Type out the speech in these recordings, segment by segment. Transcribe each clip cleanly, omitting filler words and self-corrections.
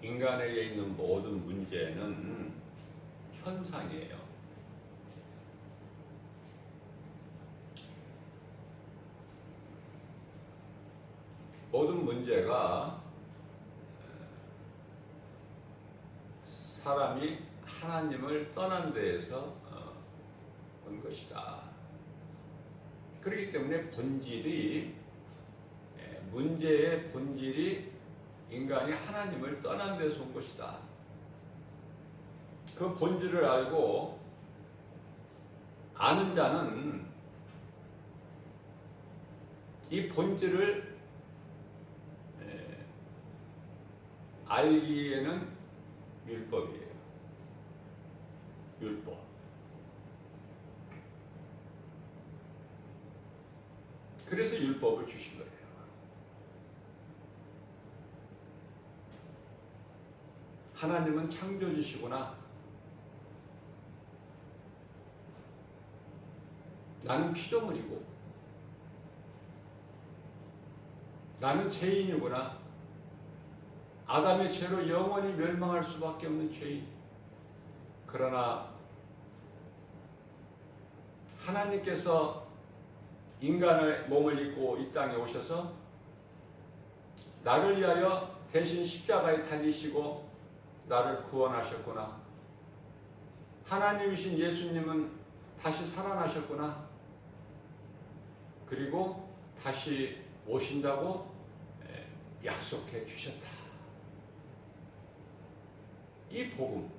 인간에게 있는 모든 문제는 현상이에요. 모든 문제가 사람이 하나님을 떠난 데에서 온 것이다. 그렇기 때문에 문제의 본질이 인간이 하나님을 떠난 데서 온 것이다. 그 본질을 알고 아는 자는 이 본질을 알기에는 율법이에요. 율법. 그래서 율법을 주신 거예요. 하나님은 창조주시구나. 나는 피조물이고 나는 죄인이구나. 아담의 죄로 영원히 멸망할 수밖에 없는 죄인. 그러나 하나님께서 인간의 몸을 입고 이 땅에 오셔서 나를 위하여 대신 십자가에 달리시고 나를 구원하셨구나. 하나님이신 예수님은 다시 살아나셨구나. 그리고 다시 오신다고 약속해 주셨다. 이 복음,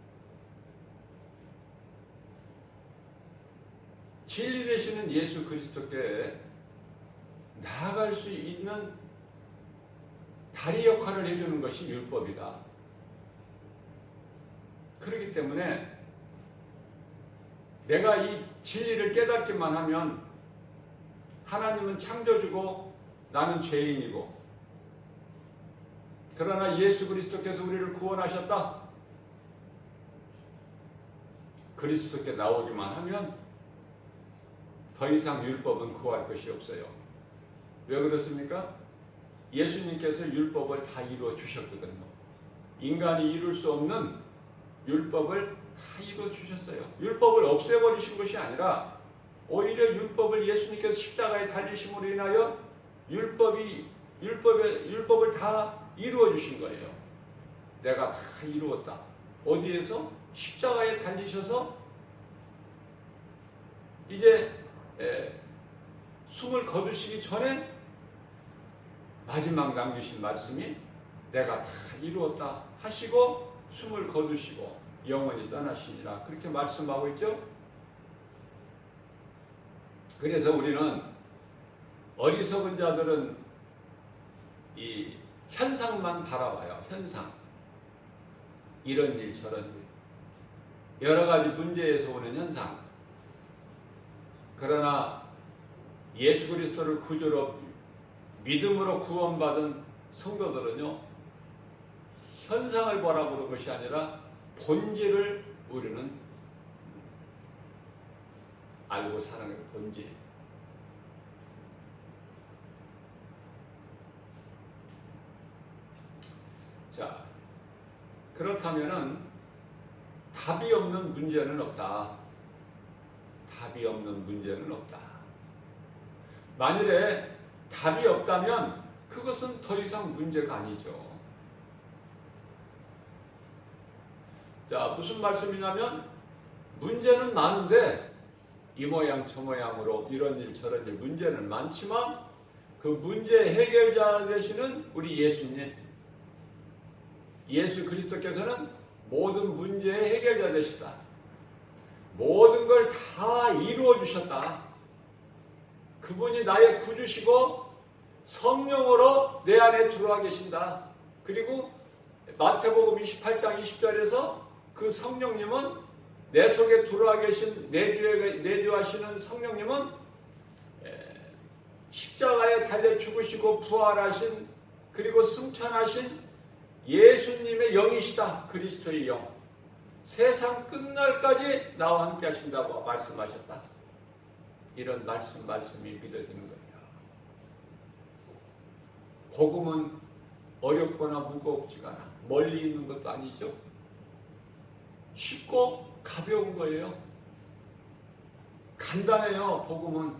진리 되시는 예수 그리스도께 나아갈 수 있는 다리 역할을 해주는 것이 율법이다. 그렇기 때문에 내가 이 진리를 깨닫기만 하면 하나님은 창조주고 나는 죄인이고, 그러나 예수 그리스도께서 우리를 구원하셨다. 그리스도께 나오기만 하면 더 이상 율법은 구할 것이 없어요. 왜 그렇습니까? 예수님께서 율법을 다 이루어 주셨거든요. 인간이 이룰 수 없는 율법을 다 이루어 주셨어요. 율법을 없애버리신 것이 아니라 오히려 율법을 예수님께서 십자가에 달리심으로 인하여 율법을 다 이루어 주신 거예요. 내가 다 이루었다. 어디에서? 십자가에 달리셔서 이제 숨을 거두시기 전에 마지막 남기신 말씀이 내가 다 이루었다 하시고 숨을 거두시고 영원히 떠나시니라, 그렇게 말씀하고 있죠. 그래서 우리는 어리석은 자들은 이 현상만 바라봐요. 현상. 이런 일 저런 일. 여러 가지 문제에서 오는 현상. 그러나 예수 그리스도를 구주로 믿음으로 구원받은 성도들은요, 현상을 바라보는 것이 아니라 본질을 우리는 알고 사는 게 본질. 자, 그렇다면은 답이 없는 문제는 없다. 답이 없는 문제는 없다. 만일에 답이 없다면 그것은 더 이상 문제가 아니죠. 자, 무슨 말씀이냐면 문제는 많은데 이 모양 저 모양으로 이런 일 저런 일 문제는 많지만 그 문제 해결자 되시는 우리 예수님, 예수 그리스도께서는 모든 문제의 해결자 되시다. 모든 걸 다 이루어 주셨다. 그분이 나의 구주시고 성령으로 내 안에 들어와 계신다. 그리고 마태복음 28장 20절에서 그 성령님은 내 속에 들어와 계신 내주하시는 성령님은 십자가에 달려 죽으시고 부활하신 그리고 승천하신 예수님의 영이시다. 그리스도의 영. 세상 끝날까지 나와 함께 하신다고 말씀하셨다. 이런 말씀이 믿어지는 거예요. 복음은 어렵거나 무겁지가 않아. 멀리 있는 것도 아니죠. 쉽고 가벼운 거예요. 간단해요, 복음은.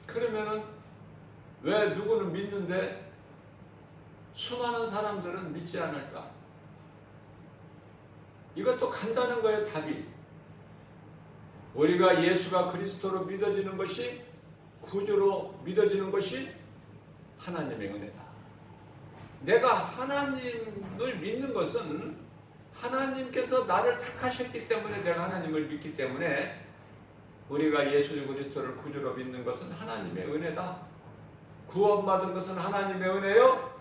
그러면은 왜 누구는 믿는데 수많은 사람들은 믿지 않을까? 이것도 간단한 거예요, 답이. 우리가 예수가 그리스도로 믿어지는 것이, 구주로 믿어지는 것이 하나님의 은혜다. 내가 하나님을 믿는 것은 하나님께서 나를 택하셨기 때문에 내가 하나님을 믿기 때문에 우리가 예수 그리스도를 구주로 믿는 것은 하나님의 은혜다. 구원받은 것은 하나님의 은혜요.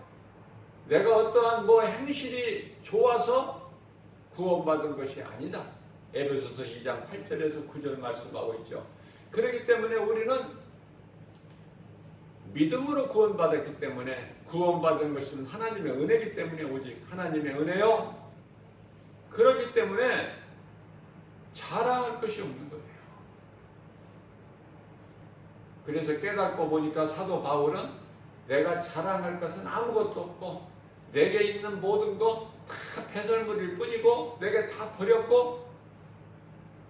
내가 어떠한 행실이 좋아서 구원받은 것이 아니다. 에베소서 2장 8절에서 9절 말씀하고 있죠. 그렇기 때문에 우리는 믿음으로 구원받았기 때문에, 구원받은 것은 하나님의 은혜이기 때문에 오직 하나님의 은혜요. 그렇기 때문에 자랑할 것이 없는 거예요. 그래서 깨닫고 보니까 사도 바울은 내가 자랑할 것은 아무것도 없고 내게 있는 모든 거 다 배설물일 뿐이고 내게 다 버렸고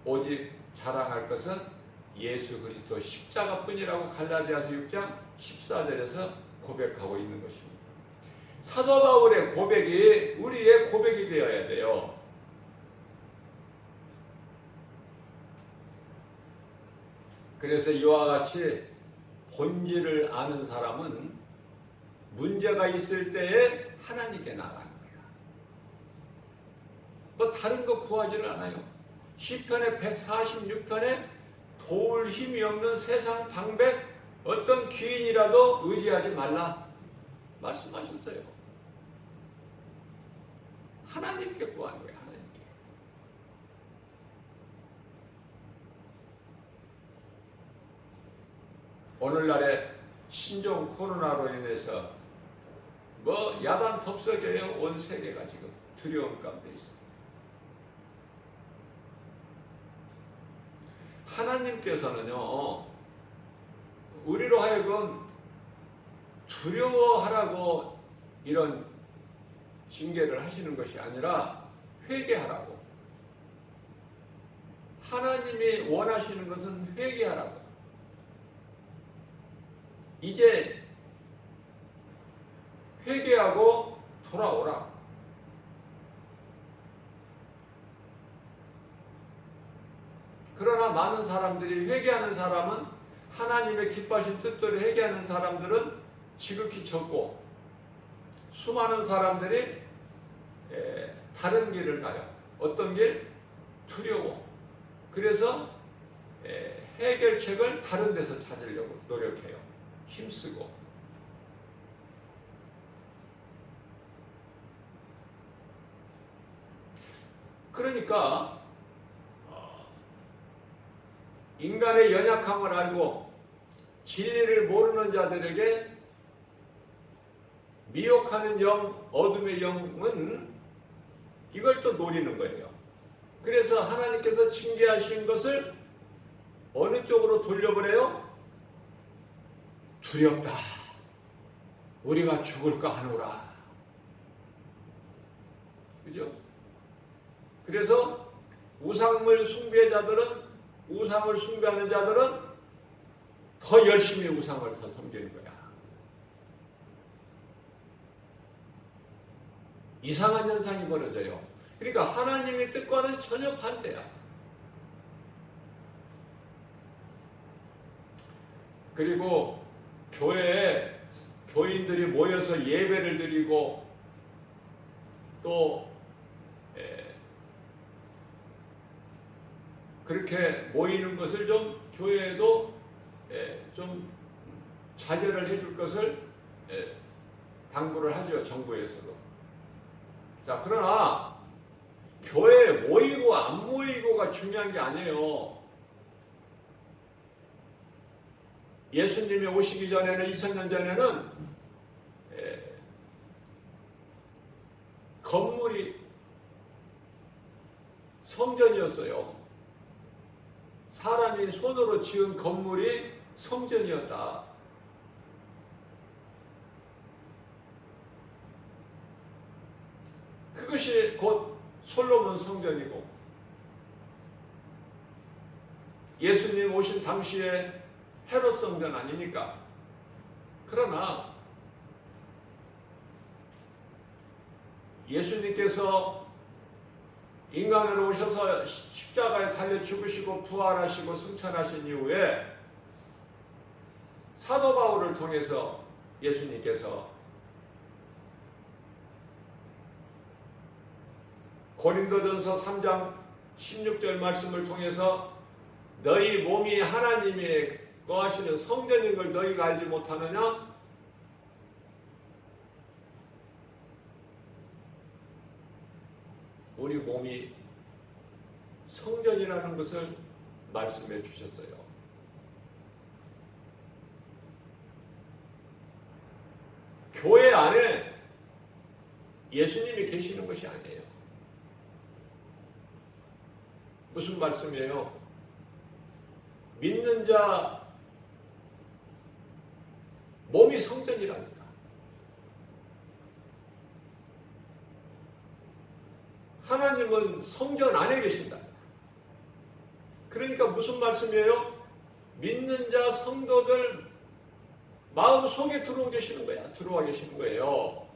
오직 자랑할 것은 예수 그리스도 십자가뿐이라고 갈라디아서 6장 14절에서 고백하고 있는 것입니다. 사도 바울의 고백이 우리의 고백이 되어야 돼요. 그래서 이와 같이 본질을 아는 사람은 문제가 있을 때에 하나님께 나가는 거야. 다른 거 구하지를 않아요. 시편의 146편에 도울 힘이 없는 세상 방백 어떤 귀인이라도 의지하지 말라 말씀하셨어요. 하나님께 구하는 거예요. 하나님께. 오늘날의 신종 코로나로 인해서 야단 법석이에요. 온 세계가 지금 두려움 가운데 있습니다. 하나님께서는요, 우리로 하여금 두려워하라고 이런 징계를 하시는 것이 아니라 회개하라고. 하나님이 원하시는 것은 회개하라고. 이제 회개하고 돌아오라. 그러나 많은 사람들이, 회개하는 사람은, 하나님의 기뻐하신 뜻대로 회개하는 사람들은 지극히 적고 수많은 사람들이 다른 길을 가요. 어떤 길? 두려워. 그래서 해결책을 다른 데서 찾으려고 노력해요. 힘쓰고. 그러니까 인간의 연약함을 알고 진리를 모르는 자들에게 미혹하는 영, 어둠의 영은 이걸 또 노리는 거예요. 그래서 하나님께서 징계하신 것을 어느 쪽으로 돌려보내요? 두렵다. 우리가 죽을까 하노라. 그죠? 그래서 우상물 숭배자들은, 우상을 숭배하는 자들은 더 열심히 우상을 더 섬기는 거야. 이상한 현상이 벌어져요. 그러니까 하나님의 뜻과는 전혀 반대야. 그리고 교회에 교인들이 모여서 예배를 드리고 또 그렇게 모이는 것을 좀 교회에도 좀 자제를 해줄 것을 당부를 하죠. 정부에서도. 자, 그러나 교회에 모이고 안 모이고가 중요한 게 아니에요. 예수님이 오시기 전에는, 2000년 전에는 건물이 성전이었어요. 사람이 손으로 지은 건물이 성전이었다. 그것이 곧 솔로몬 성전이고 예수님 오신 당시에 헤롯 성전 아닙니까? 그러나 예수님께서 인간으로 오셔서 십자가에 달려 죽으시고 부활하시고 승천하신 이후에 사도 바울을 통해서 예수님께서 고린도전서 3장 16절 말씀을 통해서 너희 몸이 하나님이 거하시는 성전인 걸 너희가 알지 못하느냐? 우리 몸이 성전이라는 것을 말씀해 주셨어요. 교회 안에 예수님이 계시는 것이 아니에요. 무슨 말씀이에요? 믿는 자 몸이 성전이라니까. 하나님은 성전 안에 계신다. 그러니까 무슨 말씀이에요? 믿는 자 성도들 마음 속에 들어와 계시는 거야. 들어와 계시는 거예요.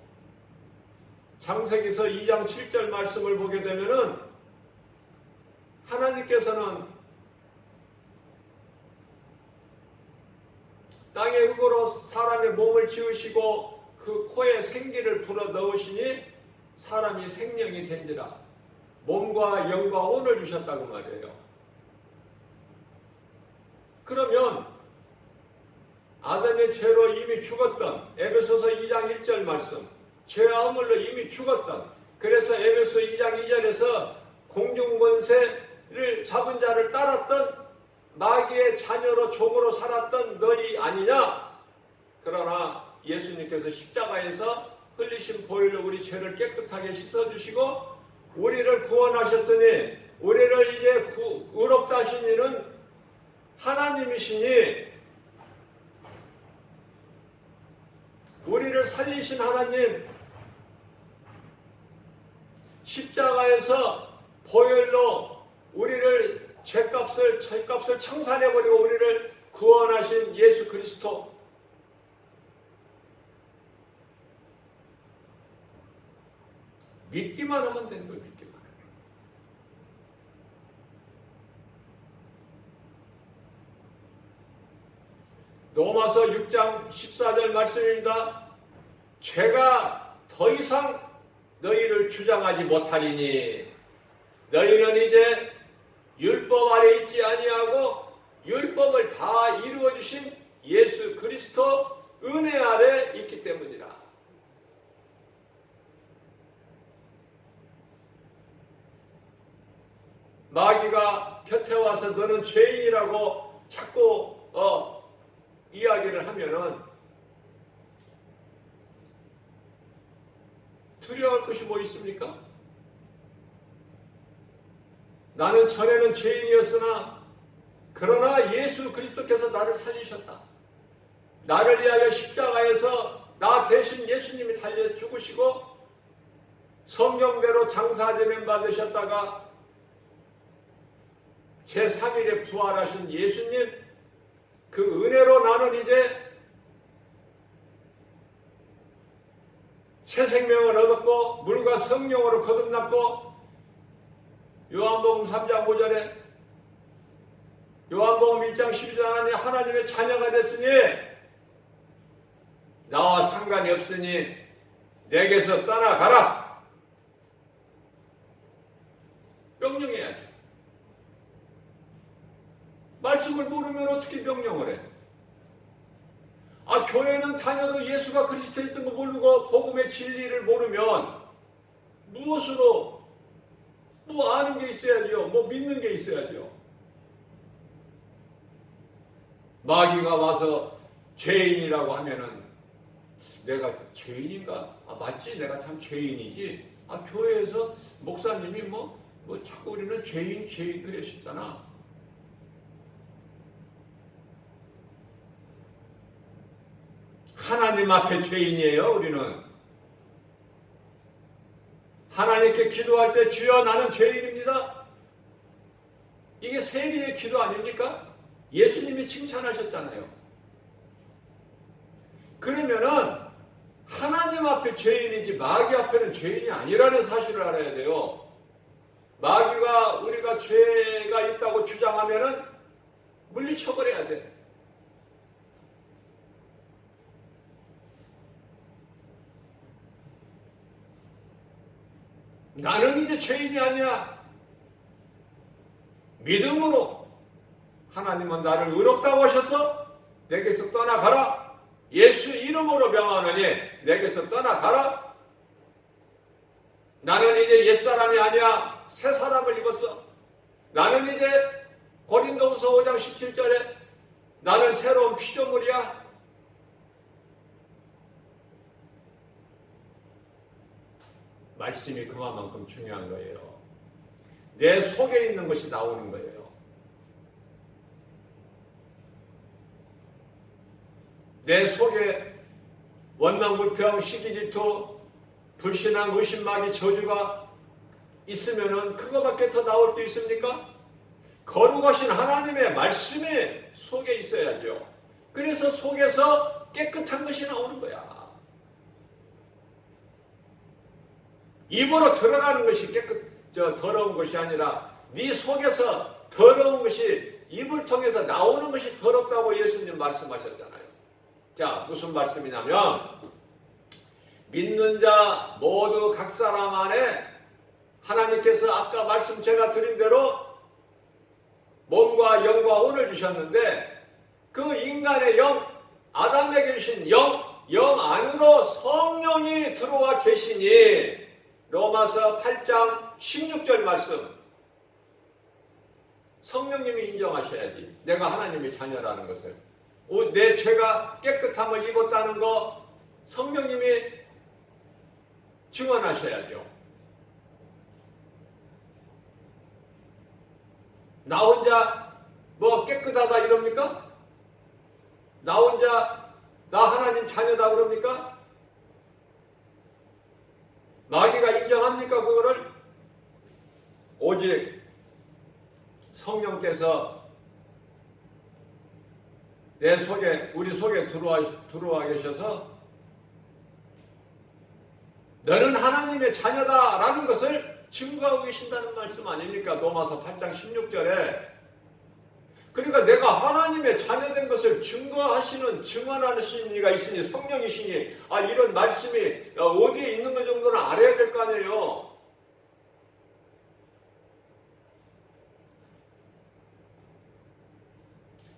창세기서 2장 7절 말씀을 보게 되면은 하나님께서는 땅의 흙으로 사람의 몸을 지으시고 그 코에 생기를 불어 넣으시니 사람이 생명이 된지라. 몸과 영과 혼을 주셨다고 말이에요. 그러면 아담의 죄로 이미 죽었던 에베소서 2장 1절 말씀, 죄와 허물로 이미 죽었던, 그래서 에베소 2장 2절에서 공중권세를 잡은 자를 따랐던 마귀의 자녀로 종으로 살았던 너희 아니냐? 그러나 예수님께서 십자가에서 흘리신 보혈로 우리 죄를 깨끗하게 씻어주시고 우리를 구원하셨으니 우리를 이제 의롭다 하신 이는 하나님이시니 우리를 살리신 하나님, 십자가에서 보혈로 우리를 죄값을 청산해버리고 우리를 구원하신 예수 그리스도, 믿기만 하면 되는 거예요. 믿기만 하면. 로마서 6장 14절 말씀입니다. 죄가 더 이상 너희를 주장하지 못하리니 너희는 이제 율법 아래 있지 아니하고 율법을 다 이루어 주신 예수 그리스도 은혜 아래 있기 때문이라. 마귀가 곁에 와서 너는 죄인이라고 자꾸 이야기를 하면은 두려워할 것이 뭐 있습니까? 나는 전에는 죄인이었으나 그러나 예수 그리스도께서 나를 살리셨다. 나를 위하여 십자가에서 나 대신 예수님이 달려 죽으시고 성경대로 장사되면 받으셨다가 제3일에 부활하신 예수님, 그 은혜로 나는 이제 새 생명을 얻었고 물과 성령으로 거듭났고 요한복음 3장 5절에 요한복음 1장 12절에 하나님의 자녀가 됐으니 나와 상관이 없으니 내게서 떠나가라. 명령해야죠. 말씀을 모르면 어떻게 명령을 해? 교회는 다녀도 예수가 그리스도에 있던 거 모르고 복음의 진리를 모르면 무엇으로 아는 게 있어야죠. 믿는 게 있어야죠. 마귀가 와서 죄인이라고 하면은 내가 죄인인가? 맞지? 내가 참 죄인이지. 교회에서 목사님이 자꾸 우리는 죄인 그러시잖아. 하나님 앞에 죄인이에요. 우리는 하나님께 기도할 때 주여 나는 죄인입니다. 이게 세리의 기도 아닙니까? 예수님이 칭찬하셨잖아요. 그러면은 하나님 앞에 죄인이지 마귀 앞에는 죄인이 아니라는 사실을 알아야 돼요. 마귀가 우리가 죄가 있다고 주장하면은 물리쳐버려야 돼. 나는 이제 죄인이 아니야. 믿음으로 하나님은 나를 의롭다고 하셔서 내게서 떠나가라. 예수 이름으로 명하노니 내게서 떠나가라. 나는 이제 옛사람이 아니야. 새 사람을 입었어. 나는 이제 고린도후서 5장 17절에 나는 새로운 피조물이야. 말씀이 그만큼 중요한 거예요. 내 속에 있는 것이 나오는 거예요. 내 속에 원망불평, 시기질투, 불신앙, 의심마귀, 저주가 있으면은 그거밖에 더 나올 게 있습니까? 거룩하신 하나님의 말씀이 속에 있어야죠. 그래서 속에서 깨끗한 것이 나오는 거야. 입으로 들어가는 것이 더러운 것이 아니라 네 속에서 더러운 것이 입을 통해서 나오는 것이 더럽다고 예수님 말씀하셨잖아요. 자, 무슨 말씀이냐면 믿는 자 모두 각 사람 안에 하나님께서 아까 말씀 제가 드린 대로 몸과 영과 혼을 주셨는데 그 인간의 영, 아담에게 주신 영 안으로 성령이 들어와 계시니 로마서 8장 16절 말씀 성령님이 인정하셔야지 내가 하나님의 자녀라는 것을 내 죄가 깨끗함을 입었다는 거 성령님이 증언하셔야죠. 나 혼자 뭐 깨끗하다 이럽니까? 나 혼자 나 하나님 자녀다 그럽니까? 마귀가 인정합니까 그거를? 오직 성령께서 내 속에 우리 속에 들어와 계셔서 너는 하나님의 자녀다라는 것을 증거하고 계신다는 말씀 아닙니까? 로마서 8장 16절에 그러니까 내가 하나님의 자녀된 것을 증언하시는 이가 있으니 성령이시니 이런 말씀이 어디에 있는 것 정도는 알아야 될 거 아니에요.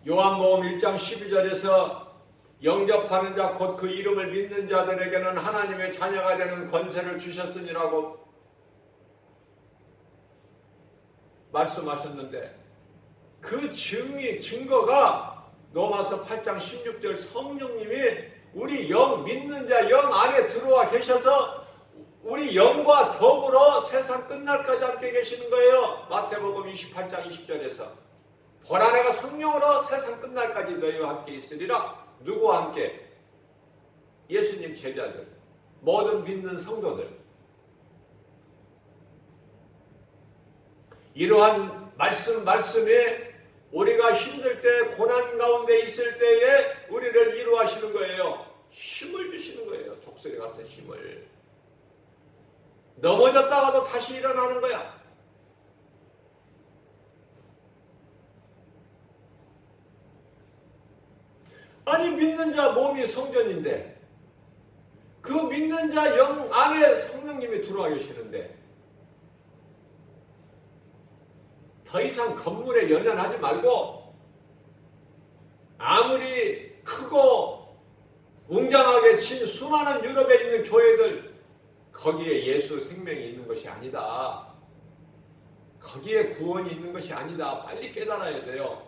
요한복음 1장 12절에서 영접하는 자 곧 그 이름을 믿는 자들에게는 하나님의 자녀가 되는 권세를 주셨으니라고 말씀하셨는데 그 증거가 로마서 8장 16절 성령님이 우리 영 믿는 자 영 안에 들어와 계셔서 우리 영과 더불어 세상 끝날까지 함께 계시는 거예요. 마태복음 28장 20절에서 보라 내가 성령으로 세상 끝날까지 너희와 함께 있으리라. 누구와 함께? 예수님 제자들, 모든 믿는 성도들. 이러한 말씀에 우리가 힘들 때 고난 가운데 있을 때에 우리를 위로하시는 거예요. 힘을 주시는 거예요. 독수리 같은 힘을. 넘어졌다가도 다시 일어나는 거야. 아니 믿는 자 몸이 성전인데 그 믿는 자 영 안에 성령님이 들어와 계시는데 더 이상 건물에 연연하지 말고 아무리 크고 웅장하게 친 수많은 유럽에 있는 교회들 거기에 예수 생명이 있는 것이 아니다. 거기에 구원이 있는 것이 아니다. 빨리 깨달아야 돼요.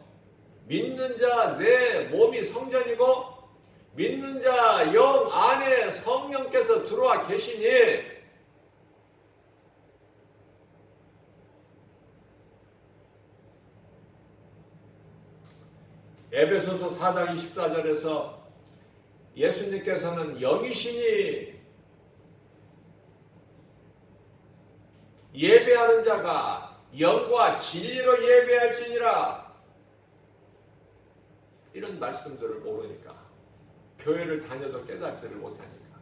믿는 자 내 몸이 성전이고 믿는 자 영 안에 성령께서 들어와 계시니 에베소서 4장 24절에서 예수님께서는 영이시니 예배하는 자가 영과 진리로 예배할지니라, 이런 말씀들을 모르니까, 교회를 다녀도 깨닫지를 못하니까.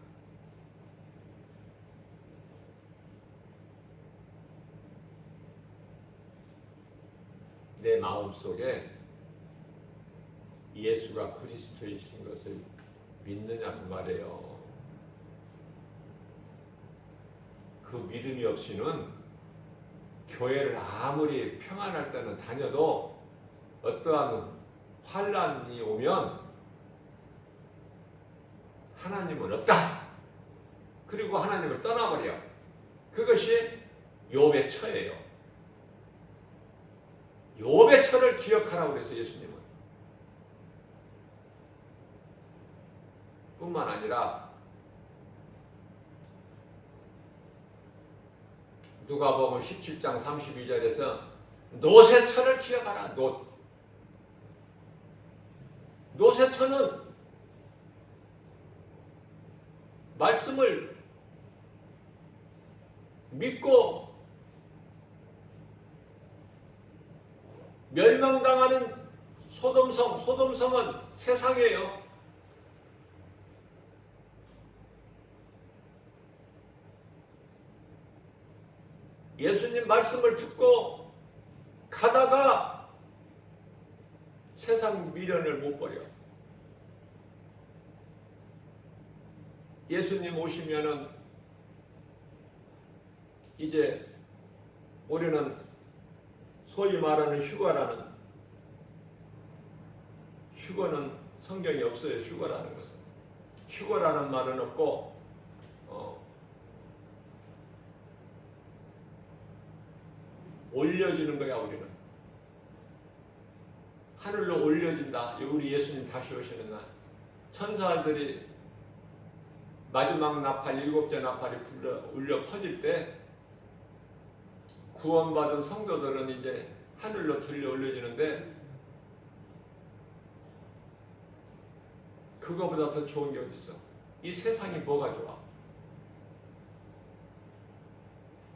내 마음속에 예수가 그리스도이신 것을 믿느냐는 말이에요. 그 믿음이 없이는 교회를 아무리 평안할 때는 다녀도 어떠한 환난이 오면 하나님은 없다, 그리고 하나님을 떠나버려. 그것이 욥의 처예요. 욥의 처를 기억하라고 그래서 예수님은. 뿐만 아니라 누가복음 17장 32절에서 롯의 처를 기억하라. 롯의 처는 말씀을 믿고 멸망당하는 소돔성은 세상이에요. 예수님 말씀을 듣고 가다가 세상 미련을 못 버려. 예수님 오시면은 이제 우리는 소위 말하는 휴거는 성경에 없어요. 휴거라는 것은. 휴거라는 말은 없고 올려지는 거야. 우리는 하늘로 올려진다. 우리 예수님 다시 오시는 날 천사들이 마지막 나팔, 7째 나팔이 울려 퍼질 때 구원받은 성도들은 이제 하늘로 들려 올려지는데, 그거보다 더 좋은 게 어디 있어? 이 세상이 뭐가 좋아?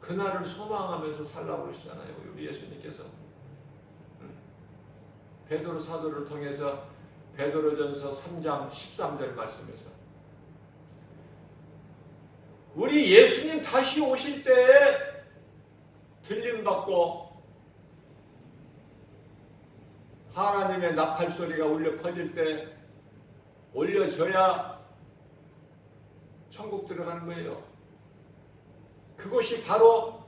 그날을 소망하면서 살라고 그러시잖아요, 우리 예수님께서. 베드로 사도를 통해서 베드로전서 3장 13절 말씀에서 우리 예수님 다시 오실 때에 들림받고 하나님의 나팔 소리가 울려 퍼질 때 올려져야 천국 들어가는 거예요. 그것이 바로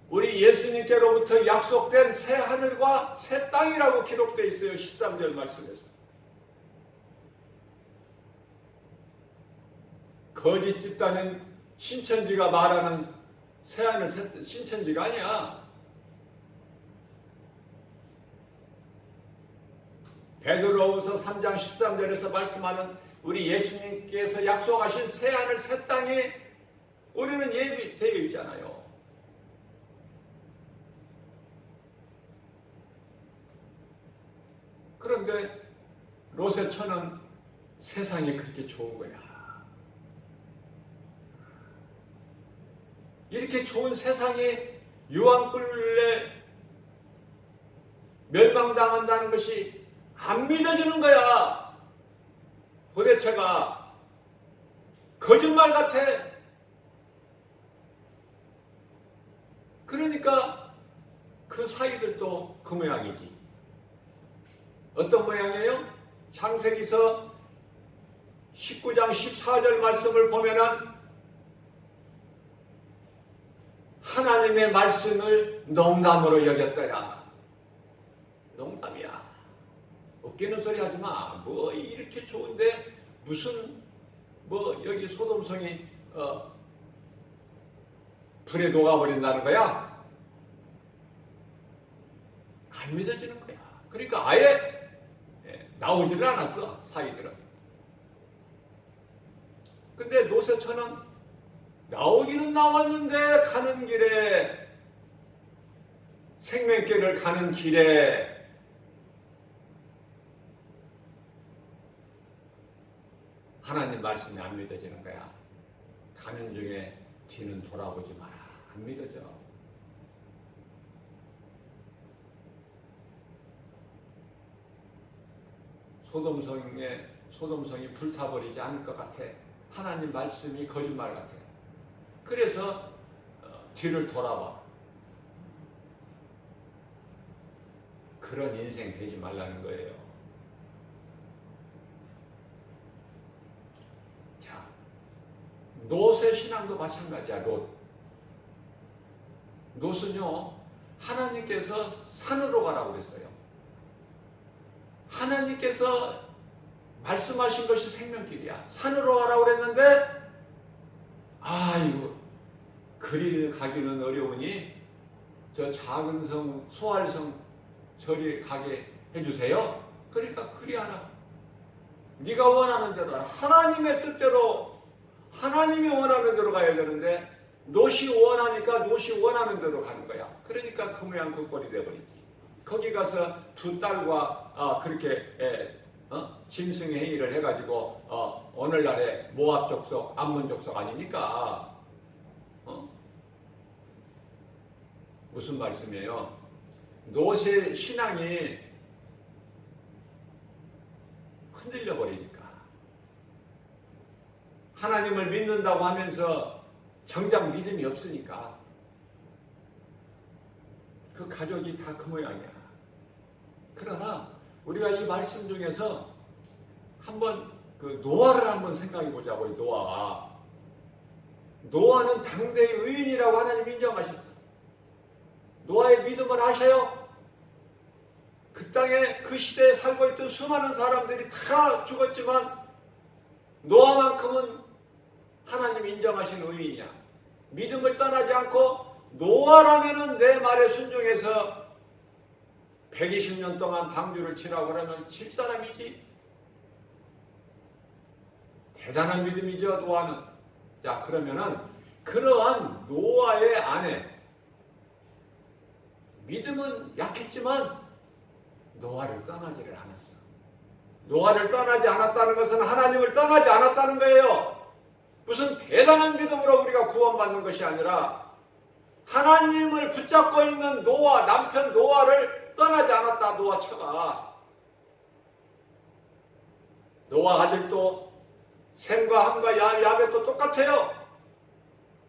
우리 예수님께로부터 약속된 새 하늘과 새 땅이라고 기록되어 있어요. 13절 말씀에서. 거짓 집단은 신천지가 말하는 새하늘 신천지가 아니야. 베드로후서 3장 13절에서 말씀하는 우리 예수님께서 약속하신 새하늘 새 땅이 우리는 예비되어 있잖아요. 그런데 롯의 처는 세상이 그렇게 좋은 거야. 이렇게 좋은 세상이 유황불에 멸망당한다는 것이 안 믿어지는 거야. 도대체가 거짓말 같아. 그러니까 그 사이들도 그 모양이지. 어떤 모양이에요? 창세기서 19장 14절 말씀을 보면은 하나님의 말씀을 농담으로 여겼더라. 농담이야. 웃기는 소리 하지 마. 뭐 이렇게 좋은데 무슨 뭐 여기 소돔성이 불에 녹아버린다는 거야? 안 믿어지는 거야. 그러니까 아예 나오지를 않았어, 사이들은. 근데 노세처는 나오기는 나왔는데 가는 길에, 생명길을 가는 길에 하나님 말씀이 안 믿어지는 거야. 가는 중에 뒤는 돌아보지 마라. 안 믿어져. 소돔성이 불타버리지 않을 것 같아. 하나님 말씀이 거짓말 같아. 그래서 뒤를 돌아봐. 그런 인생 되지 말라는 거예요. 자, 롯의 신앙도 마찬가지야. 롯은요, 하나님께서 산으로 가라고 그랬어요. 하나님께서 말씀하신 것이 생명길이야. 산으로 가라고 그랬는데, 이거 그리 가기는 어려우니 저 작은 성, 소알성 저리 가게 해주세요. 그러니까 그리하라. 네가 원하는 대로 하라. 하나님의 뜻대로, 하나님이 원하는 대로 가야 되는데 롯이 원하니까 롯이 원하는 대로 가는 거야. 그러니까 그 모양 그 꼴이 돼버리지. 거기 가서 두 딸과 그렇게 짐승의 행위를 해가지고 오늘날의 모압 족속, 암몬 족속 아닙니까? 무슨 말씀이에요? 롯의 신앙이 흔들려 버리니까 하나님을 믿는다고 하면서 정작 믿음이 없으니까 그 가족이 다 그 모양이야. 그러나 우리가 이 말씀 중에서 한번 그 노아를 한번 생각해 보자고요. 노아는 당대의 의인이라고 하나님 인정하셨어. 노아의 믿음을 아셔요? 그 땅에 그 시대에 살고 있던 수많은 사람들이 다 죽었지만 노아만큼은 하나님 인정하신 의인이야. 믿음을 떠나지 않고 노아라면은 내 말에 순종해서 120년 동안 방주를 치라고 그러면 칠 사람이지. 대단한 믿음이죠, 노아는. 자, 그러면은 그러한 노아의 아내, 믿음은 약했지만 노아를 떠나지를 않았어. 노아를 떠나지 않았다는 것은 하나님을 떠나지 않았다는 거예요. 무슨 대단한 믿음으로 우리가 구원받는 것이 아니라 하나님을 붙잡고 있는 노아, 남편 노아를 떠나지 않았다. 노아 처가. 노아 아들도 셈과 함과 야벳도 똑같아요.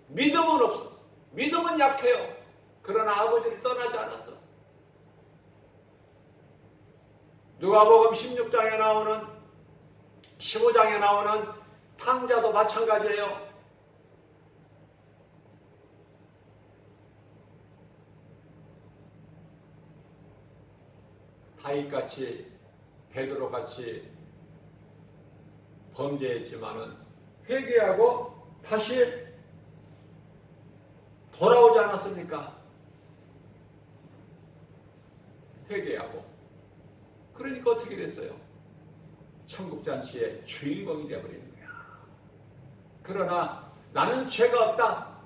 믿음은 없어. 믿음은 약해요. 그러나 아버지를 떠나지 않았어. 누가복음 16장에 나오는 15장에 나오는 탕자도 마찬가지예요. 다윗같이 베드로같이 범죄했지만은 회개하고 다시 돌아오지 않았습니까? 회개하고. 그러니까 어떻게 됐어요? 천국잔치의 주인공이 되어버리는 거야. 그러나 나는 죄가 없다.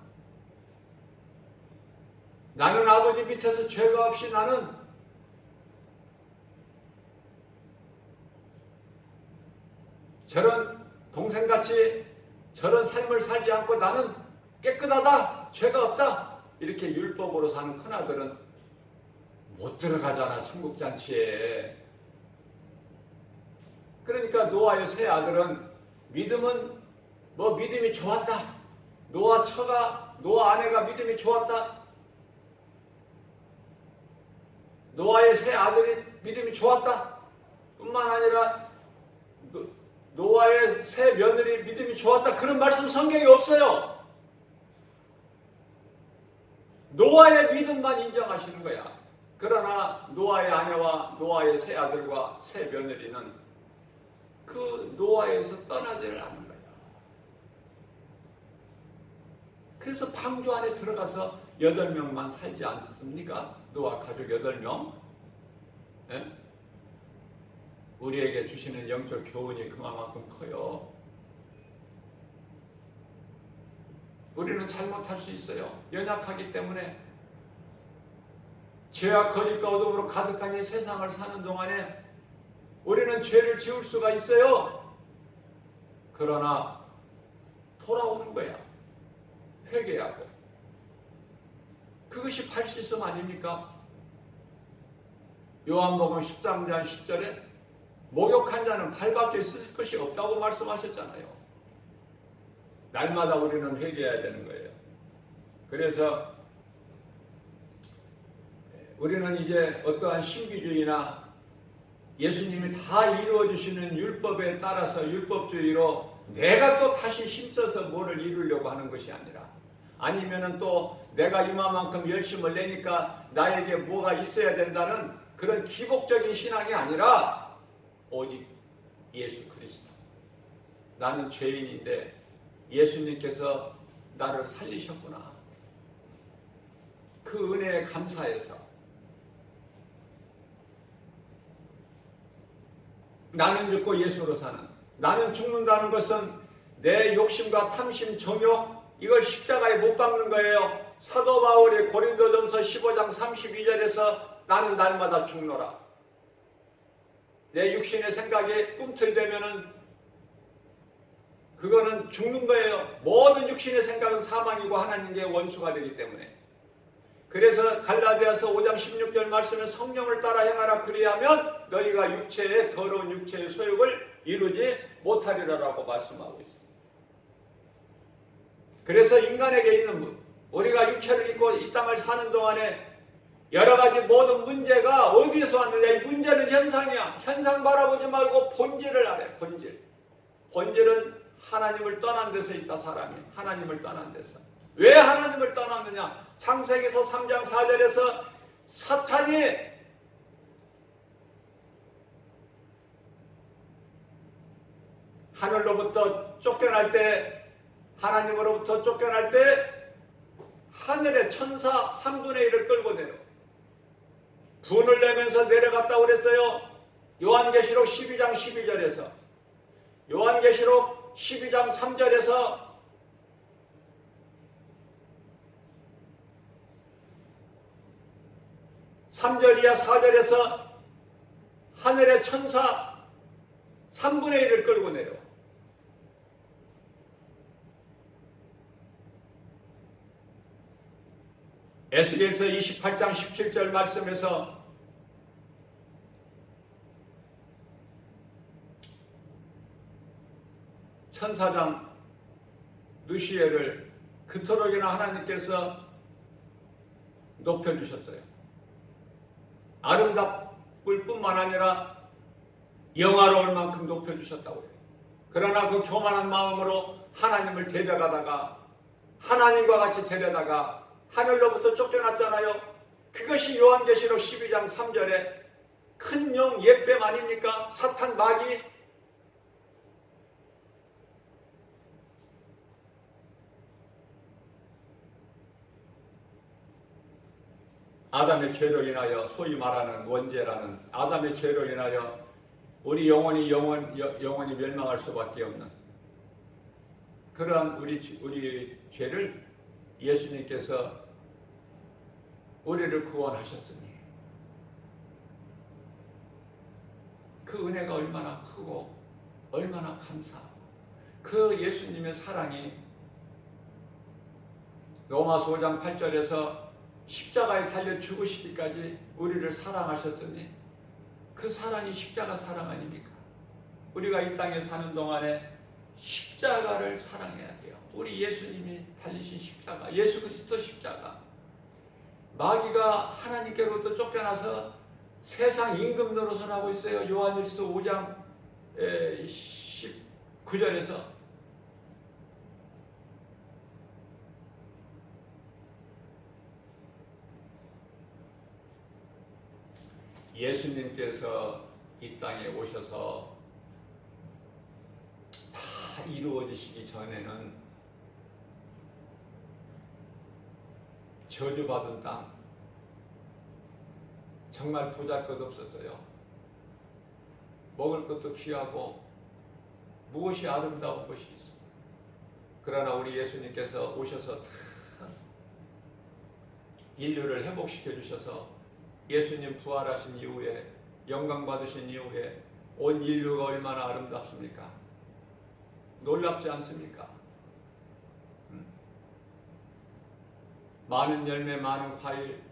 나는 아버지 밑에서 죄가 없이 나는 저런 동생같이 저런 삶을 살지 않고 나는 깨끗하다. 죄가 없다. 이렇게 율법으로 사는 큰아들은 못 들어가잖아, 천국잔치에. 그러니까 노아의 세 아들은 믿음은 믿음이 좋았다. 노아 처가, 노아 아내가 믿음이 좋았다. 노아의 세 아들이 믿음이 좋았다. 뿐만 아니라 노아의 세 며느리 믿음이 좋았다. 그런 말씀 성경에 없어요. 노아의 믿음만 인정하시는 거야. 그러나 노아의 아내와 노아의 세 아들과 세 며느리는 그 노아에서 떠나지를 않는 거야. 그래서 방주 안에 들어가서 8명만 살지 않습니까? 노아 가족 8명. 네? 우리에게 주시는 영적 교훈이 그만큼 커요. 우리는 잘못할 수 있어요. 연약하기 때문에. 죄와 거짓과 어둠으로 가득한 이 세상을 사는 동안에 우리는 죄를 지을 수가 있어요. 그러나 돌아오는 거야. 회개하고. 그것이 발시섬 아닙니까? 요한복음 13장 10절에 목욕한 자는 발밖에 쓸 것이 없다고 말씀하셨잖아요. 날마다 우리는 회개해야 되는 거예요. 그래서 우리는 이제 어떠한 신비주의나 예수님이 다 이루어주시는 율법에 따라서 율법주의로 내가 또 다시 힘써서 뭐를 이루려고 하는 것이 아니라, 아니면은 또 내가 이만큼 열심을 내니까 나에게 뭐가 있어야 된다는 그런 기복적인 신앙이 아니라 오직 예수 그리스도. 나는 죄인인데 예수님께서 나를 살리셨구나. 그 은혜에 감사해서 나는 죽고 예수로 사는, 나는 죽는다는 것은 내 욕심과 탐심, 정욕, 이걸 십자가에 못 박는 거예요. 사도 바울이 고린도전서 15장 32절에서 나는 날마다 죽노라. 내 육신의 생각이 꿈틀대면은 그거는 죽는 거예요. 모든 육신의 생각은 사망이고 하나님께 원수가 되기 때문에. 그래서 갈라디아서 5장 16절 말씀에 성령을 따라 행하라 그리하면 너희가 육체의 더러운 육체의 소욕을 이루지 못하리라고 말씀하고 있습니다. 그래서 인간에게 있는 우리가 육체를 입고 이 땅을 사는 동안에 여러 가지 모든 문제가 어디에서 왔느냐. 이 문제는 현상이야. 현상 바라보지 말고 본질을 알아요. 본질은 하나님을 떠난 데서 있다. 사람이 하나님을 떠난 데서. 왜 하나님을 떠났느냐. 창세기서 3장 4절에서 사탄이 하늘로부터 쫓겨날 때, 하나님으로부터 쫓겨날 때 하늘의 천사 3분의 1을 끌고 내려 분을 내면서 내려갔다고 그랬어요. 요한계시록 12장 12절에서, 요한계시록 12장 3절에서 (3절) 이하 4절에서 하늘의 천사 3분의 1을 끌고 내려. 에스겔서 28장 17절 말씀에서 천사장 루시엘을 그토록이나 하나님께서 높여주셨어요. 아름다울 뿐만 아니라 영화로울 만큼 높여주셨다고 해요. 그러나 그 교만한 마음으로 하나님을 데려가다가, 하나님과 같이 데려다가 하늘로부터 쫓겨났잖아요. 그것이 요한계시록 12장 3절에 큰 영 옛뱀 아닙니까? 사탄 마귀. 아담의 죄로 인하여, 소위 말하는 원죄라는 아담의 죄로 인하여 우리 영혼이 멸망할 수밖에 없는 그러한 우리 죄를 예수님께서 우리를 구원하셨으니 그 은혜가 얼마나 크고 얼마나 감사하고, 그 예수님의 사랑이 로마서 5장 8절에서 십자가에 달려 죽으시기까지 우리를 사랑하셨으니 그 사랑이 십자가 사랑 아닙니까? 우리가 이 땅에 사는 동안에 십자가를 사랑해야 돼요. 우리 예수님이 달리신 십자가, 예수 그리스도 십자가. 마귀가 하나님께로부터 쫓겨나서 세상 임금 노릇을 하고 있어요. 요한일서 5장 19절에서 예수님께서 이 땅에 오셔서 다 이루어지시기 전에는 저주받은 땅, 정말 보잘것없었어요. 먹을 것도 귀하고 무엇이 아름다운 것이 있어. 그러나 우리 예수님께서 오셔서 다 인류를 회복시켜 주셔서 예수님 부활하신 이후에, 영광 받으신 이후에 온 인류가 얼마나 아름답습니까? 놀랍지 않습니까? 많은 열매, 많은 과일,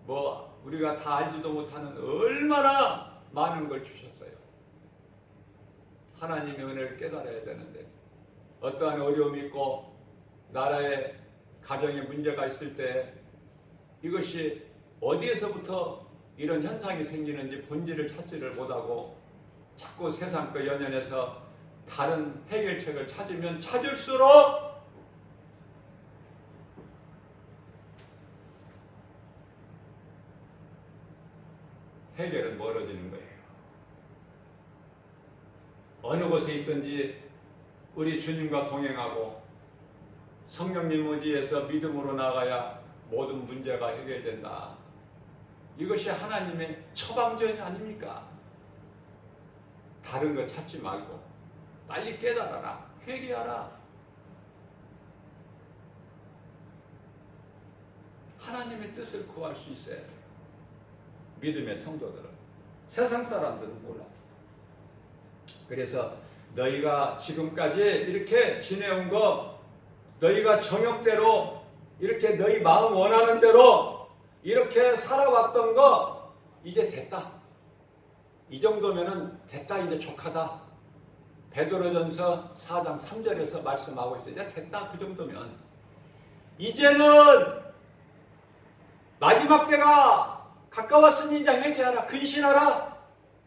뭐 우리가 다 알지도 못하는 얼마나 많은 걸 주셨어요. 하나님의 은혜를 깨달아야 되는데 어떠한 어려움이 있고 나라에 가정에 문제가 있을 때 이것이 어디에서부터 이런 현상이 생기는지 본질을 찾지를 못하고 자꾸 세상 거 연연해서 다른 해결책을 찾으면 찾을수록 해결은 멀어지는 거예요. 어느 곳에 있든지 우리 주님과 동행하고 성령님 의지에서 믿음으로 나가야 모든 문제가 해결된다. 이것이 하나님의 처방전 아닙니까? 다른 거 찾지 말고 빨리 깨달아라. 회개하라. 하나님의 뜻을 구할 수 있어야 돼요. 믿음의 성도들은. 세상 사람들은 몰라. 그래서 너희가 지금까지 이렇게 지내온 거 너희가 정욕대로 이렇게 너희 마음 원하는 대로 이렇게 살아왔던 거 이제 됐다. 이 정도면은 됐다. 이제 족하다. 베드로전서 4장 3절에서 말씀하고 있어요. 이제 됐다. 그 정도면 이제는 마지막 때가 가까웠으니 이제 회개하라. 근신하라.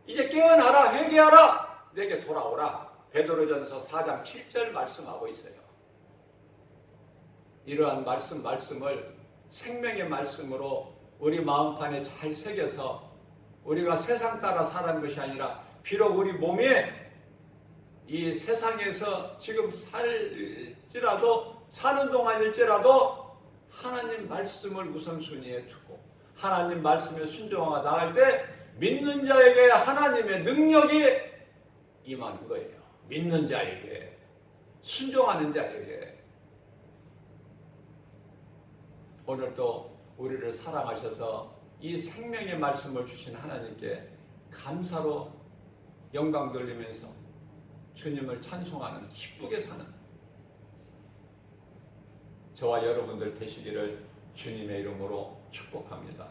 이제 깨어나라. 회개하라. 내게 돌아오라. 베드로전서 4장 7절 말씀하고 있어요. 이러한 말씀을 생명의 말씀으로 우리 마음판에 잘 새겨서 우리가 세상 따라 사는 것이 아니라 비록 우리 몸에 이 세상에서 지금 살지라도 사는 동안일지라도 하나님 말씀을 우선순위에 두고 하나님 말씀에 순종하고 나갈 때 믿는 자에게 하나님의 능력이 임하는 거예요. 믿는 자에게, 순종하는 자에게. 오늘도 우리를 사랑하셔서 이 생명의 말씀을 주신 하나님께 감사로 영광 돌리면서 주님을 찬송하는 기쁘게 사는 저와 여러분들 되시기를 주님의 이름으로 축복합니다.